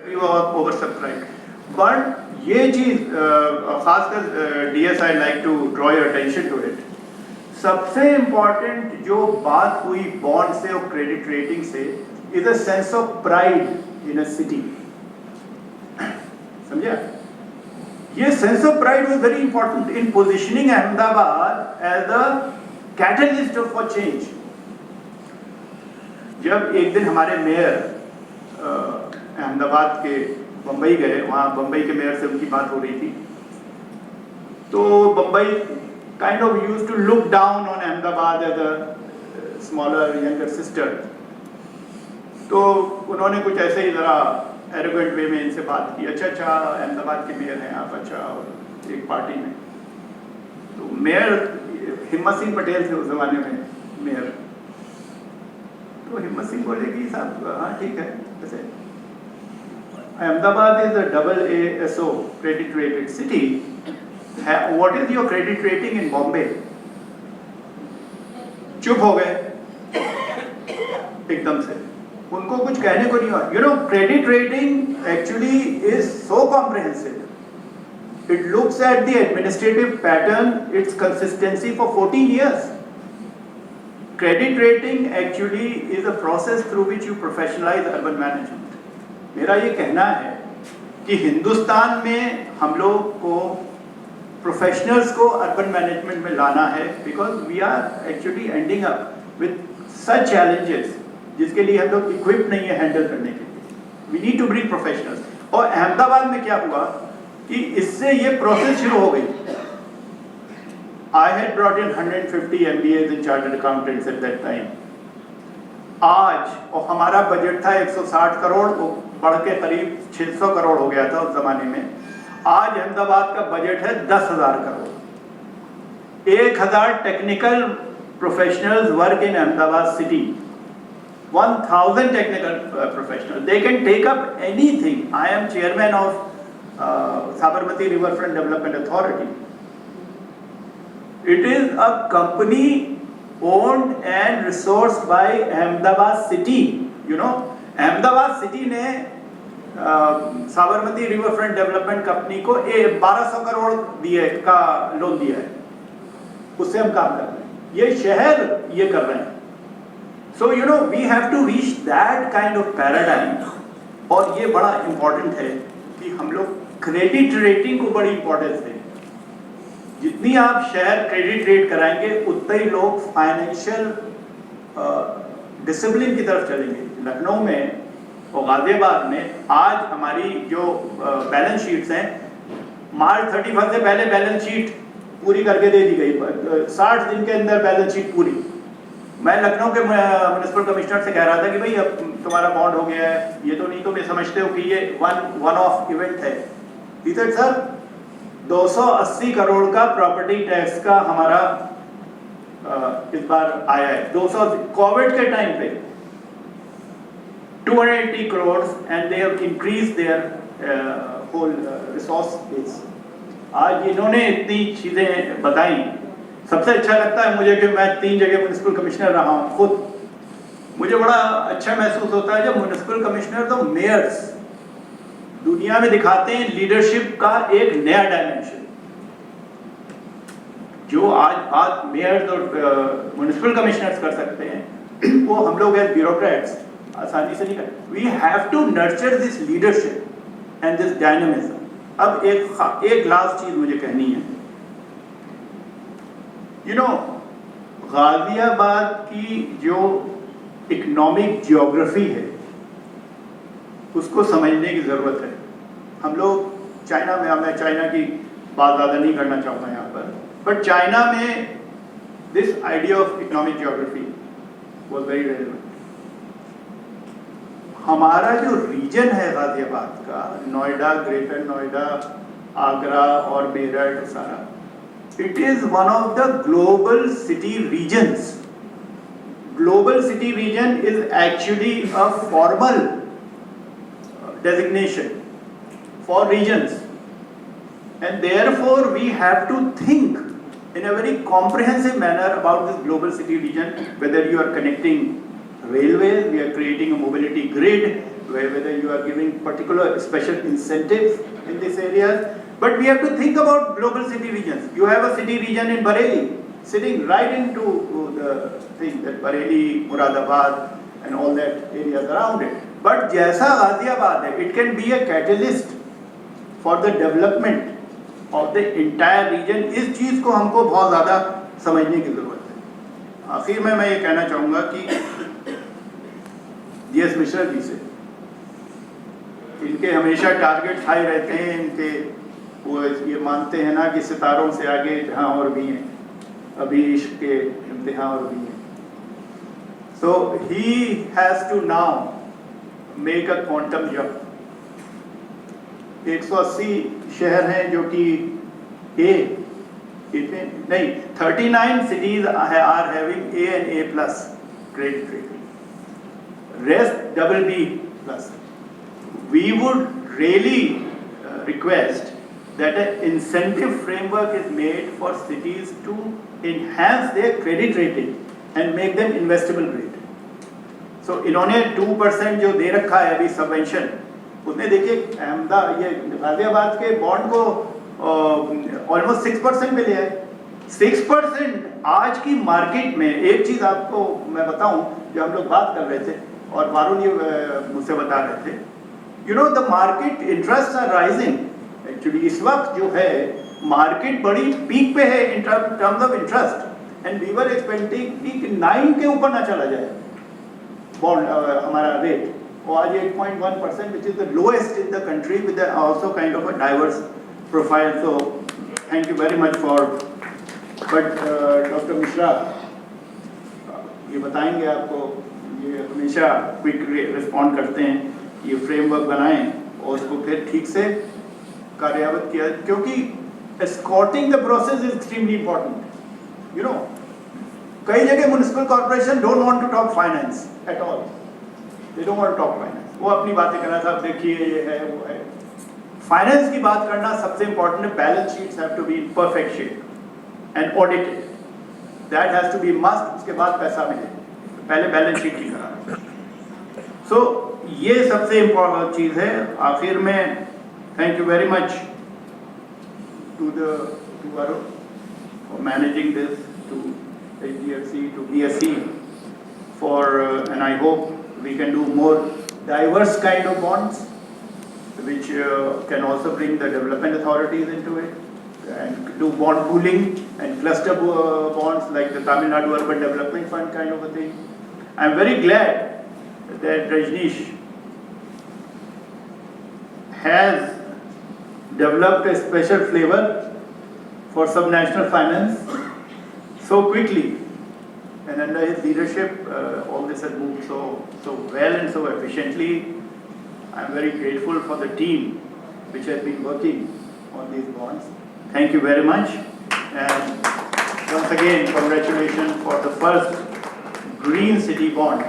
Over subscribe, but ये चीज खासकर DS I like to draw your attention to it. सबसे इंपॉर्टेंट जो बात हुई बॉन्ड से और क्रेडिट रेटिंग से is a sense of pride in a city. समझा? ये sense of pride was very important in positioning Ahmedabad as a catalyst for change. जब एक दिन हमारे मेयर अहमदाबाद के बम्बई गए, वहाँ बम्बई के मेयर से उनकी बात हो रही थी, तो Bombay kind of used to look down on Ahmedabad as a smaller younger sister. तो उन्होंने कुछ ऐसे ही ज़रा एरोगेंट वे में इनसे बात की, अच्छा अच्छा अहमदाबाद के मेयर हैं आप, अच्छा, और एक पार्टी में। तो मेयर हिम्मत सिंह पटेल थे उस ज़माने में मेयर। तो हिम्मत सिंह बोले कि साहब हाँ ठीक है, वैसे Ahmedabad is a AASO credit rated city. What is your credit rating in Bombay? चुप हो गए एकदम से, उनको कुछ कहने को नहीं हुआ। You know, credit rating actually is so comprehensive. It looks at the administrative pattern, its consistency for 14 years. Credit rating actually is a process through which you professionalize urban management. मेरा ये कहना है कि हिंदुस्तान में हम लोग को प्रोफेशनल्स को अर्बन मैनेजमेंट में लाना है, because we are actually ending up with such challenges जिसके लिए हम लोग इक्विप नहीं है हैंडल करने के लिए। We need to bring professionals. और अहमदाबाद में क्या हुआ कि इससे ये प्रोसेस शुरू हो गई। I had brought in 150 MBAs in chartered accountants at that time. आज, और हमारा बजट था 160 करोड़, वो बढ़ के करीब 600 करोड़ हो गया था उस जमाने में। आज अहमदाबाद का बजट है 10,000 crore. 1,000 technical professionals work in Ahmedabad city. 1,000 technical professional, they can take up anything. I am chairman of Sabarmati river front development authority. It is a company owned and resourced by Ahmedabad city. You know, Ahmedabad city ने Sabarmati river front development company को 1200 करोड़ दिए का loan दिया है, उससे हम काम कर रहे हैं। ये शहर ये कर रहे हैं। So you know, we have to reach that kind of paradigm. और ये बड़ा इंपॉर्टेंट है कि हम लोग क्रेडिट रेटिंग को बड़ी इंपॉर्टेंस दें। जितनी आप शहर क्रेडिट रेट कराएंगे उतना ही लोग फाइनेंशियल डिसिप्लिन की तरफ चलेंगे। लखनऊ में और गाजियाबाद में आज हमारी जो बैलेंस शीट्स हैं, मार्च 31 से पहले बैलेंस शीट पूरी करके दे दी गई, 60 दिन के अंदर बैलेंस शीट पूरी। मैं लखनऊ के म्युनिसिपल कमिश्नर से कह रहा था कि भाई अब तुम्हारा बॉन्ड हो गया है, ये तो नहीं तो मैं समझते हो कि ये वन ऑफ इवेंट है। सर 280 करोड़ का प्रॉपर्टी टैक्स का हमारा इस बार आया है। 200 कोविड के टाइम पे 280 crore and they have increase their whole resource base. आज इन्होंने इतनी चीजें बताई। सबसे अच्छा लगता है मुझे कि मैं 3 जगह म्युनिसिपल कमिश्नर रहा हूँ खुद। मुझे बड़ा अच्छा महसूस होता है जब म्युनिसिपल कमिश्नर तो मेयर्स दुनिया में दिखाते हैं लीडरशिप का एक नया डायमेंशन। जो आज बात मेयर्स और म्युनिसिपल कमिश्नर्स कर सकते हैं, वो हम लोग एज ब्यूरोक्रेट्स आसानी से नहीं कर। We have to nurture this leadership and this dynamism. अब एक लास्ट चीज मुझे कहनी है। यू नो, गाजियाबाद की जो इकोनॉमिक जियोग्राफी है उसको समझने की जरूरत है। हम लोग चाइना में, मैं चाइना की बात ज़्यादा नहीं करना चाहूँगा यहाँ पर, बट चाइना में this idea of economic geography was very relevant. हमारा जो रीजन है गाजियाबाद का, नोएडा, ग्रेटर नोएडा, आगरा और मेरठ सारा, it is one of the global city regions. Global city region is actually a formal designation for regions, and therefore we have to think in a very comprehensive manner about this global city region, whether you are connecting railways, we are creating a mobility grid, whether you are giving particular special incentives in this area. But we have to think about global city regions. You have a city region in Bareilly, sitting right into the thing, that Bareilly, Muradabad, and all that areas around it. But jaisa Ghaziabad hai, it can be a catalyst for the development of the entire region. इस चीज़ को हमको बहुत ज़्यादा समझने की ज़रूरत है। आखिर में मैं ये कहना चाहूँगा कि DS मिश्रा जी से, इनके हमेशा टारगेट हाई रहते हैं, इनके वो ये मानते हैं ना कि सितारों से आगे जहाँ और भी हैं, अभी इश्क के इम्तिहान और भी हैं। So he has to now make a quantum jump. 180 शहर हैं जो कि नहीं 39 cities are having A and A plus credit rating. Rest double B plus. We would really request that an incentive framework is made for cities to enhance their credit rating and make them investable grade. So इन्होंने 2% जो दे रखा है अभी subvention, उसने देखिए अहमदाबाद ये गाजियाबाद के bond को ऑलमोस्ट 6% मिले है। 6% आज की मार्केट में, एक चीज़ आपको मैं बताऊं जो हम लोग बात कर रहे थे और वारुण ये मुझसे बता रहे थे, you know the market interest are rising. Actually इस वक्त जो है मार्केट बड़ी पीक पे है in terms of interest, and we were expecting कि 9 के ऊपर ना चला जाए बॉन्ड हमारा रेट, और आज 8.1% which is the lowest in the country with also kind of a diverse profile. So thank you very much for, but Dr. Mishra ये बताएंगे आपको, ये हमेशा क्विक रिस्पॉन्ड करते हैं, ये फ्रेमवर्क बनाएं और उसको फिर ठीक से कार्यान्वित किया, क्योंकि escorting the process is extremely important. You know, कई जगह municipal corporation don't want to talk finance at all, they don't want to talk finance, वो अपनी बातें करना, साहब देखिए ये है वो है। फाइनेंस की बात करना सबसे इंपॉर्टेंट है। Balance sheets have to be in perfect shape and audited, that has to be must. उसके बाद पैसा मिले, पहले बैलेंस शीट ही कराना। सो ये सबसे इंपॉर्टेंट चीज़ है। आखिर में thank you very much to Varun for managing this, to HDFC, to BSE for, and I hope we can do more diverse kind of bonds, which can also bring the development authorities into it, and do bond pooling and cluster bonds like the Tamil Nadu Urban Development Fund kind of a thing. I am very glad that Rajneesh has developed a special flavor for subnational finance so quickly, and under his leadership all this has moved so well and so efficiently. I am very grateful for the team which has been working on these bonds. Thank you very much, and once again congratulations for the first green city bond